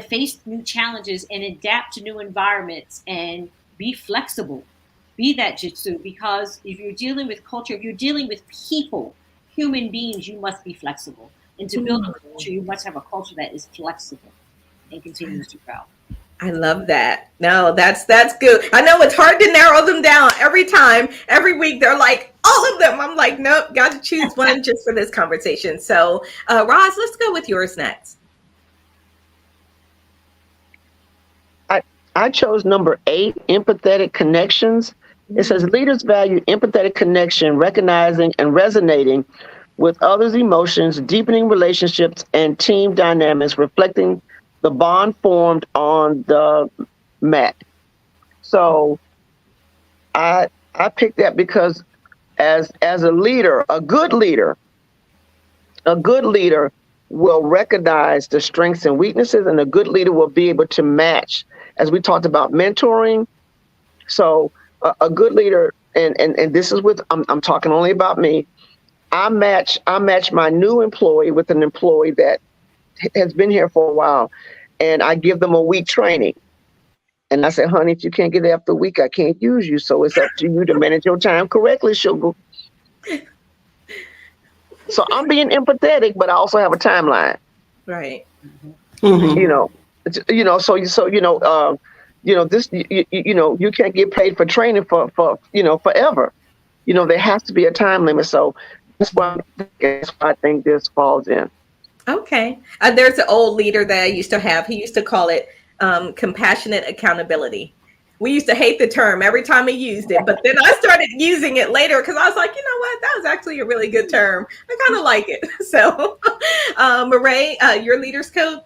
face new challenges and adapt to new environments and be flexible. Be that jitsu, because if you're dealing with culture, if you're dealing with people, human beings, you must be flexible. And to build a culture, you must have a culture that is flexible and continues to grow. I love that. No, that's good. I know it's hard to narrow them down every time. Every week they're like, all of them. I'm like, nope, got to choose one just for this conversation. So, Roz, let's go with yours next. I chose number 8, empathetic connections. It says leaders value empathetic connection, recognizing and resonating with others' emotions, deepening relationships and team dynamics, reflecting the bond formed on the mat. So I picked that because as a leader, a good leader will recognize the strengths and weaknesses, and a good leader will be able to match, as we talked about mentoring. So a good leader, and this is with, I'm talking only about me. I match my new employee with an employee that has been here for a while, and I give them a week training. And I say, honey, if you can't get it after a week, I can't use you. So it's up to you to manage your time correctly, sugar. So I'm being empathetic, but I also have a timeline. Right. Mm-hmm. This, you can't get paid for training for forever. There has to be a time limit. So that's why I think this falls in. Okay. There's an old leader that I used to have. He used to call it compassionate accountability. We used to hate the term every time he used it, but then I started using it later because I was like, you know what? That was actually a really good term. I kind of like it. So, Marae, your Leaders Code?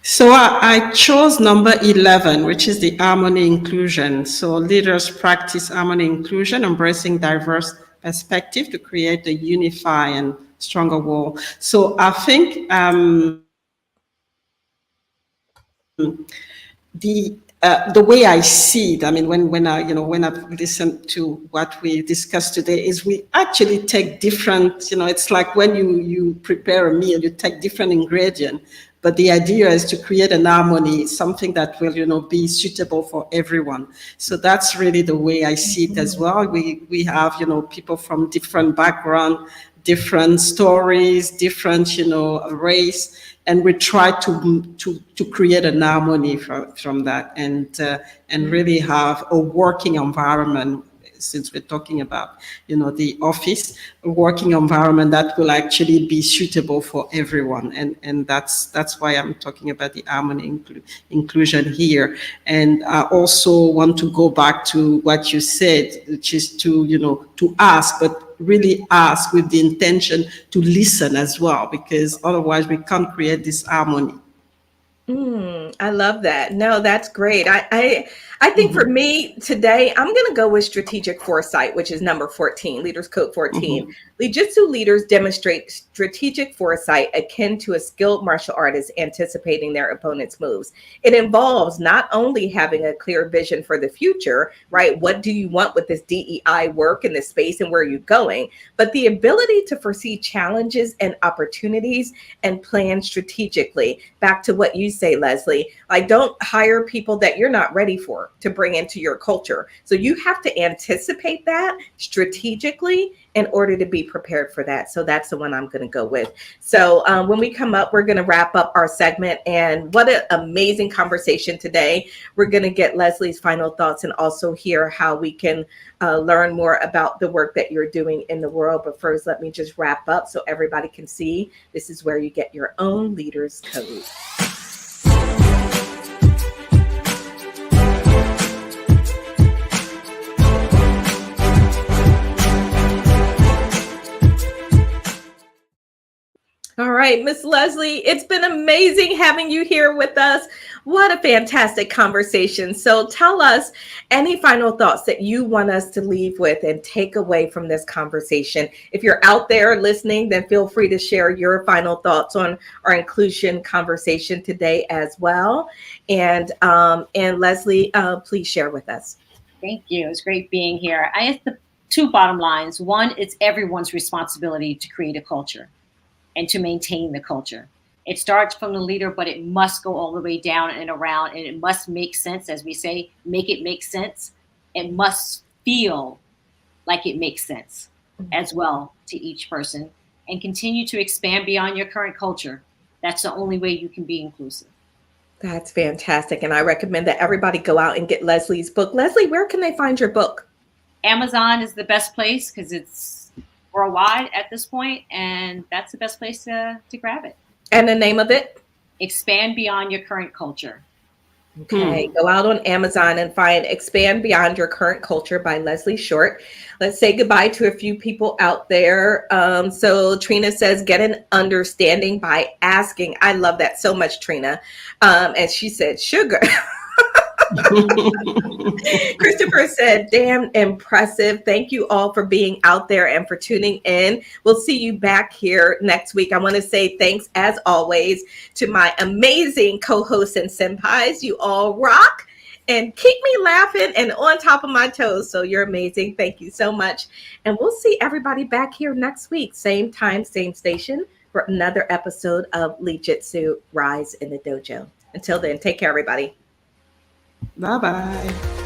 So I chose number 11, which is the harmony inclusion. So leaders practice harmony inclusion, embracing diverse perspective to create a unified and stronger world. So I think the way I see it, I mean, when I've listened to what we discussed today, is we actually take different, it's like when you prepare a meal, you take different ingredients, but the idea is to create an harmony, something that will, be suitable for everyone. So that's really the way I see it as well. We have, people from different background, different stories, different, race, and we try to create an harmony from that, and really have a working environment. Since we're talking about, the office, a working environment that will actually be suitable for everyone, and that's why I'm talking about the harmony inclusion here. And I also want to go back to what you said, which is to ask, but really ask with the intention to listen as well, because otherwise we can't create this harmony. I love that. No, that's great. I think for me today, I'm going to go with strategic foresight, which is number 14, Leaders Code 14. LEADJITSU leaders demonstrate strategic foresight akin to a skilled martial artist anticipating their opponent's moves. It involves not only having a clear vision for the future, right? What do you want with this DEI work in this space and where are you going? But the ability to foresee challenges and opportunities and plan strategically. Back to what you say, Leslie, like don't hire people that you're not ready for to bring into your culture. So you have to anticipate that strategically in order to be prepared for that. So that's the one I'm going to go with. So when we come up, we're going to wrap up our segment. And what an amazing conversation today. We're going to get Leslie's final thoughts and also hear how we can learn more about the work that you're doing in the world. But first, let me just wrap up so everybody can see this is where you get your own Leaders Code. All right, Miss Leslie, it's been amazing having you here with us. What a fantastic conversation. So tell us any final thoughts that you want us to leave with and take away from this conversation. If you're out there listening, then feel free to share your final thoughts on our inclusion conversation today as well. And Leslie, please share with us. Thank you. It's great being here. I have the two bottom lines. One, it's everyone's responsibility to create a culture and to maintain the culture. It starts from the leader, but it must go all the way down and around, and it must make sense, as we say, make it make sense. It must feel like it makes sense as well to each person, and continue to expand beyond your current culture. That's the only way you can be inclusive. That's fantastic. And I recommend that everybody go out and get Leslie's book. Leslie, where can they find your book? Amazon is the best place because it's worldwide at this point, and that's the best place to grab it. And the name of it? Expand Beyond Your Current Culture. Okay, go out on Amazon and find Expand Beyond Your Current Culture by Leslie Short. Let's say goodbye to a few people out there. So Trina says, get an understanding by asking. I love that so much, Trina. And she said, sugar. Christopher said, damn impressive. Thank you all for being out there and for tuning in. We'll see you back here next week. I want to say thanks, as always, to my amazing co-hosts and senpais. You all rock and keep me laughing and on top of my toes. So you're amazing. Thank you so much. And we'll see everybody back here next week. Same time, same station for another episode of LEADJITSU Rise in the Dojo. Until then, take care, everybody. Bye-bye.